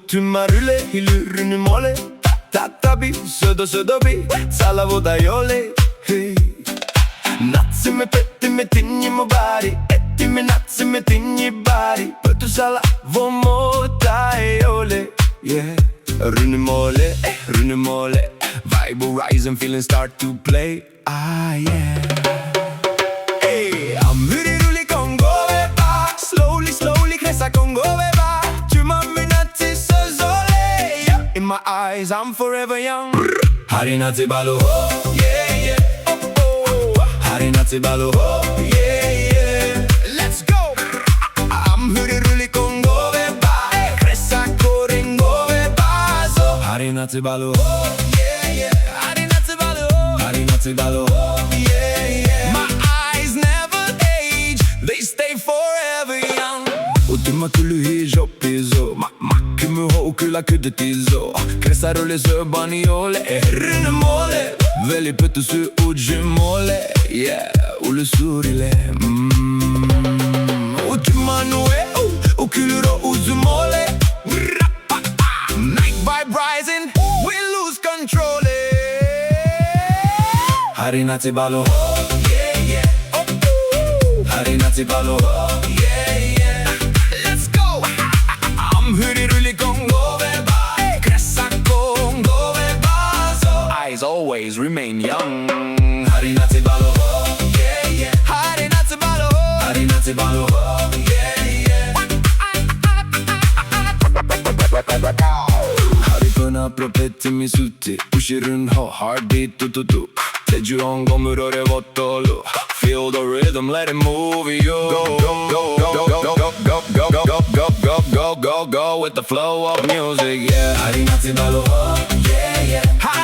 Utumarule hilurunu mole Tatabi sodo bi Salavo daiole hey. Natsi me petti me tigni mo bari Etti me natsi me tigni bari Petu salavo mo daiole yeah. Runimole, runimole Vibe will rise and feelings start to play ah yeah. Hey, I'm hurry ruli kongo ba Slowly, slowly kresa kongo ba in my eyes, I'm forever young. Hari Natsi Balu, oh, yeah, yeah. Oh, oh. Hari Natsi Balu, oh, yeah, yeah. Let's go. I'm huri ruli kongo ba, kresa koringo ba so. Hari Natsi Balu, oh, yeah, yeah. Hari Natsi Balu, oh, Hari Natsi Balu, oh, yeah, yeah. My eyes never age, they stay forever young. Ultima tulu hijo piso, Kyllä kudde tiso Kressarulle sö baniole Runimole Veli pötty sy ujimole Yeah, ulle surile Ujimanue Ukyluro uzumole Night vibe rising We lose control Hari Natsi Balu yeah, yeah. Oh, oh. Hari Natsi Balu yeah, yeah. Let's go I'm huri ruli kongo always remain young. Hari Natsi Balu, oh, yeah, yeah. Hari Natsi Balu, oh, Hari Natsi Balu, oh, yeah, yeah. Hari puna propetti mi sutti, ushirun ho, heartbeat tu. Tejuron gomuro revotolu. Feel the rhythm, let it move you. Go, go, go, go, go, go, go, go, go, go, go, go, go, go, go with the flow of music, yeah. Hari Natsi Balu, oh, yeah, yeah.